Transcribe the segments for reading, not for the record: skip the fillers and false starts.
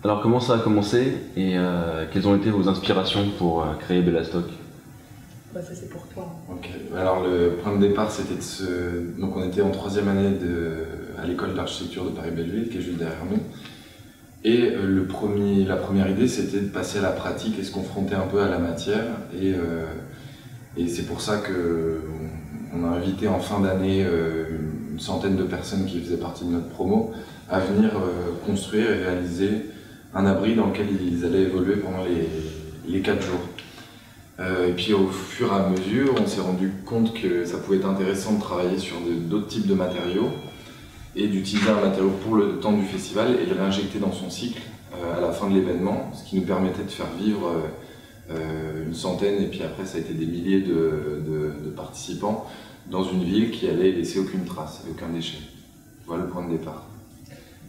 Alors comment ça a commencé et quelles ont été vos inspirations pour créer Bellastock? Bah, ça c'est pour toi. Ok, alors le point de départ c'était donc on était en 3e année à l'école d'architecture de Paris-Belleville qui est juste derrière nous. Et la première idée c'était de passer à la pratique et se confronter un peu à la matière. Et c'est pour ça qu'on a invité en fin d'année une centaine de personnes qui faisaient partie de notre promo à venir construire et réaliser un abri dans lequel ils allaient évoluer pendant les 4 jours. Et puis au fur et à mesure, on s'est rendu compte que ça pouvait être intéressant de travailler sur d'autres types de matériaux et d'utiliser un matériau pour le temps du festival et de le réinjecter dans son cycle à la fin de l'événement, ce qui nous permettait de faire vivre une centaine, et puis après ça a été des milliers de participants dans une ville qui allait laisser aucune trace, aucun déchet. Voilà le point de départ.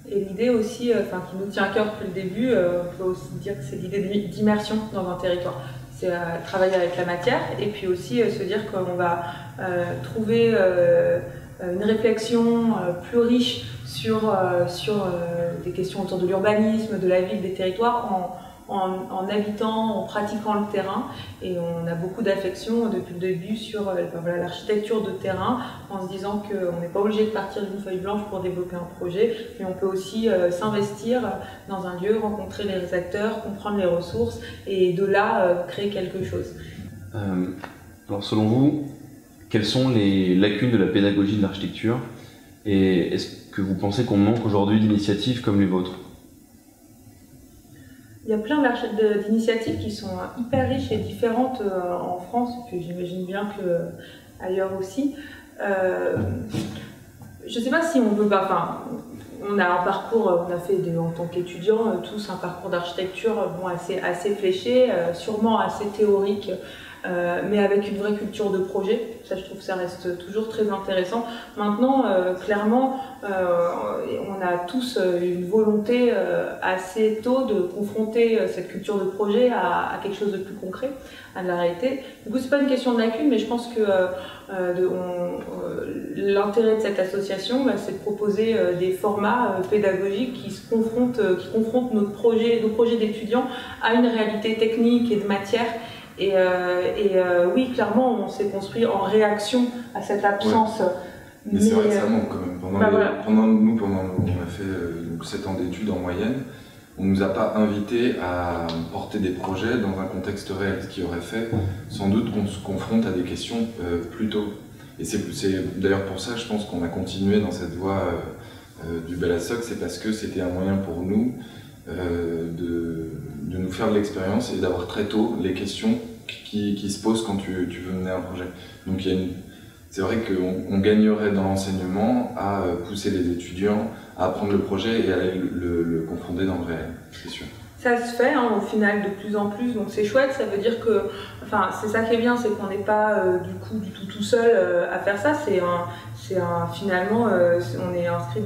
Et l'idée aussi, qui nous tient à cœur depuis le début, on peut aussi dire que c'est l'idée d'immersion dans un territoire. C'est travailler avec la matière et puis aussi se dire qu'on va trouver une réflexion plus riche sur des questions autour de l'urbanisme, de la ville, des territoires en habitant, en pratiquant le terrain. Et on a beaucoup d'affection depuis le début sur l'architecture de terrain, en se disant qu'on n'est pas obligé de partir d'une feuille blanche pour développer un projet, mais on peut aussi s'investir dans un lieu, rencontrer les acteurs, comprendre les ressources et de là créer quelque chose. Alors selon vous, quelles sont les lacunes de la pédagogie de l'architecture et est-ce que vous pensez qu'on manque aujourd'hui d'initiatives comme les vôtres? Il y a plein d'initiatives qui sont hyper riches et différentes en France, et puis j'imagine bien qu'ailleurs aussi. Je ne sais pas si on peut pas, on a un parcours, on a fait en tant qu'étudiants tous un parcours d'architecture assez fléché, sûrement assez théorique, mais avec une vraie culture de projet. Ça, je trouve que ça reste toujours très intéressant. Maintenant, clairement, on a tous une volonté assez tôt de confronter cette culture de projet à quelque chose de plus concret, à de la réalité. Du coup, c'est pas une question de lacune, mais je pense que l'intérêt de cette association, c'est de proposer des formats pédagogiques qui confrontent nos projets d'étudiants à une réalité technique et de matière. Oui, clairement, on s'est construit en réaction à cette absence. Ouais. Mais c'est vrai que ça manque quand même. Pendant on a fait 7 ans d'études en moyenne, on ne nous a pas invités à porter des projets dans un contexte réel, ce qui aurait fait sans doute qu'on se confronte à des questions plus tôt. Et c'est d'ailleurs pour ça, je pense qu'on a continué dans cette voie du Bellastock, c'est parce que c'était un moyen pour nous de nous faire de l'expérience et d'avoir très tôt les questions qui se posent quand tu veux mener un projet. Donc c'est vrai qu'on gagnerait dans l'enseignement à pousser les étudiants à apprendre le projet et à le confronter dans le réel, c'est sûr. Ça se fait au final de plus en plus, donc c'est chouette, ça veut dire que, c'est ça qui est bien, c'est qu'on n'est pas du tout seul à faire ça, finalement, on est inscrit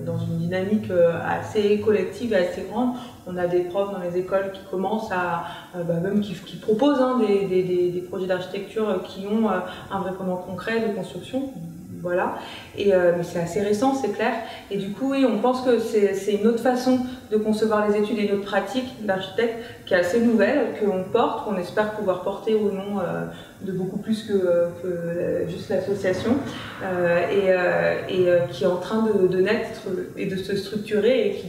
dans une dynamique assez collective et assez grande. On a des profs dans les écoles qui commencent qui proposent des projets d'architecture qui ont un vrai pendant concret de construction. Voilà, mais c'est assez récent, c'est clair. Et du coup, oui, on pense que c'est une autre façon de concevoir les études et notre pratique d'architecte qui est assez nouvelle, qu'on porte, qu'on espère pouvoir porter au nom de beaucoup plus que juste l'association, qui est en train de naître et de se structurer et qui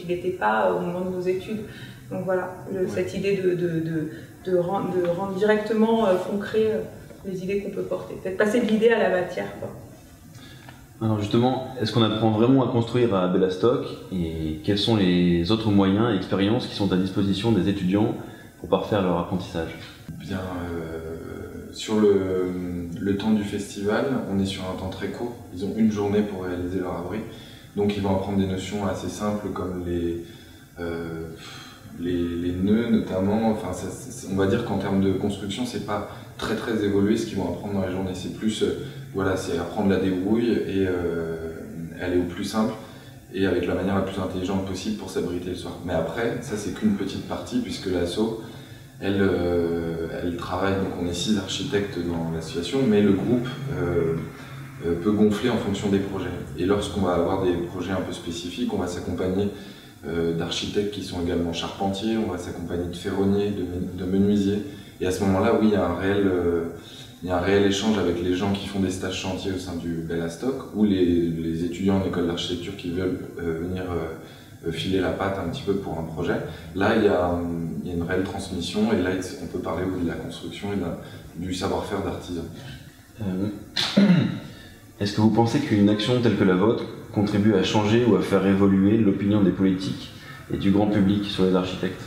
n'était pas au moment de nos études. Donc voilà, cette idée de rendre directement concret les idées qu'on peut porter. Peut-être passer de l'idée à la matière, quoi. Alors justement, est-ce qu'on apprend vraiment à construire à Bellastock et quels sont les autres moyens et expériences qui sont à disposition des étudiants pour parfaire leur apprentissage? Bien, sur le temps du festival, on est sur un temps très court. Ils ont une journée pour réaliser leur abri. Donc ils vont apprendre des notions assez simples comme les nœuds notamment. On va dire qu'en termes de construction, c'est pas très évolué ce qu'ils vont apprendre dans la journée. C'est plus, c'est apprendre la débrouille et aller au plus simple et avec la manière la plus intelligente possible pour s'abriter le soir. Mais après, ça c'est qu'une petite partie puisque l'asso, elle travaille, donc on est 6 architectes dans l'association, mais le groupe peut gonfler en fonction des projets. Et lorsqu'on va avoir des projets un peu spécifiques, on va s'accompagner d'architectes qui sont également charpentiers, on va s'accompagner de ferronniers, de menuisiers. Et à ce moment-là, oui, il y a un réel échange avec les gens qui font des stages chantiers au sein du Bellastock, ou les étudiants en école d'architecture qui veulent venir filer la patte un petit peu pour un projet. Là, il y a une réelle transmission, et là, on peut parler de la construction et du savoir-faire d'artisan. Est-ce que vous pensez qu'une action telle que la vôtre contribue à changer ou à faire évoluer l'opinion des politiques et du grand public sur les architectes?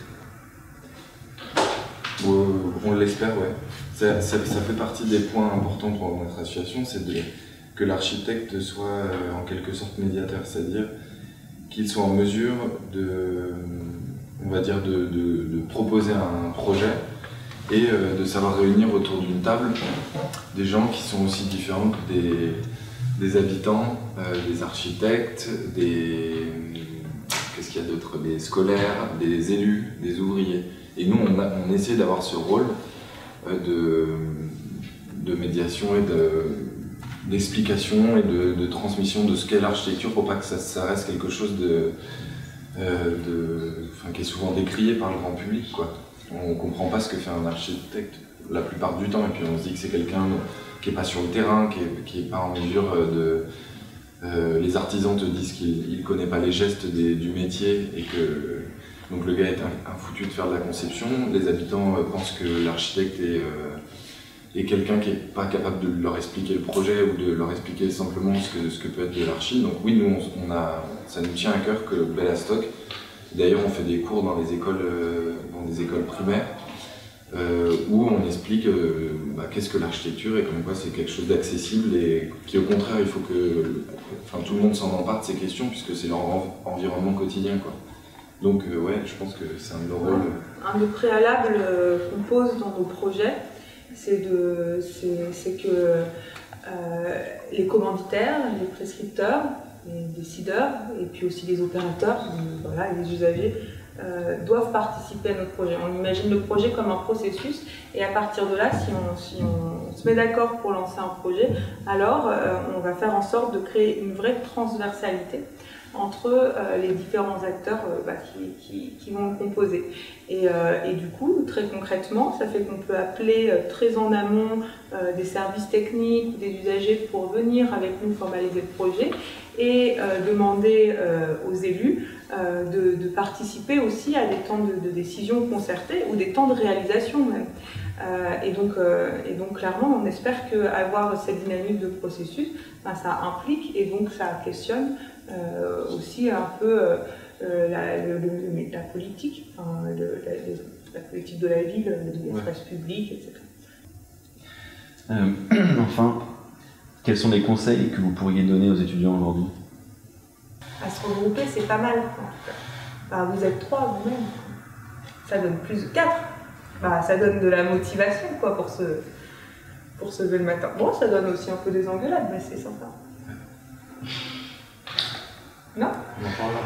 On l'espère, ouais. Ça fait partie des points importants pour notre association, c'est que l'architecte soit en quelque sorte médiateur, c'est-à-dire qu'il soit en mesure on va dire de proposer un projet et de savoir réunir autour d'une table des gens qui sont aussi différents que des habitants, des architectes, qu'est-ce qu'il y a d'autre, des scolaires, des élus, des ouvriers. Et nous, on essaie d'avoir ce rôle de médiation et d'explication et de transmission de ce qu'est l'architecture pour pas que ça reste quelque chose qui est souvent décrié par le grand public, quoi. On comprend pas ce que fait un architecte la plupart du temps, et puis on se dit que c'est quelqu'un qui est pas sur le terrain, qui est pas en mesure les artisans te disent qu'il connaît pas les gestes du métier, et que donc le gars est un foutu de faire de la conception. Les habitants pensent que l'architecte est quelqu'un qui est pas capable de leur expliquer le projet ou de leur expliquer simplement ce que peut être de l'archi. Donc oui, nous ça nous tient à cœur que Bellastock. D'ailleurs, on fait des cours dans des écoles primaires où on explique qu'est-ce que l'architecture et comme quoi c'est quelque chose d'accessible et qui, au contraire, il faut que tout le monde s'en empare de ces questions puisque c'est leur environnement quotidien, quoi. Donc ouais, je pense que c'est un de nos rôles. Un des préalables qu'on pose dans nos projets, c'est que les commanditaires, les prescripteurs, les décideurs et puis aussi les opérateurs, les usagers, doivent participer à notre projet. On imagine le projet comme un processus et à partir de là, si on se met d'accord pour lancer un projet, alors on va faire en sorte de créer une vraie transversalité entre les différents acteurs qui vont le composer. Et du coup, très concrètement, ça fait qu'on peut appeler très en amont des services techniques ou des usagers pour venir avec nous formaliser le projet et demander aux élus de participer aussi à des temps de décision concertés ou des temps de réalisation même. Et donc clairement, on espère qu'avoir cette dynamique de processus, ça implique et donc ça questionne aussi un peu la politique, la politique de la ville, l'espace public, etc. Enfin, quels sont les conseils que vous pourriez donner aux étudiants aujourd'hui? À se regrouper, c'est pas mal. Vous êtes 3 vous-même. Ça donne plus de 4. Ça donne de la motivation pour se lever le matin. Bon, ça donne aussi un peu des engueulades, mais c'est sympa. Non? On en parlera.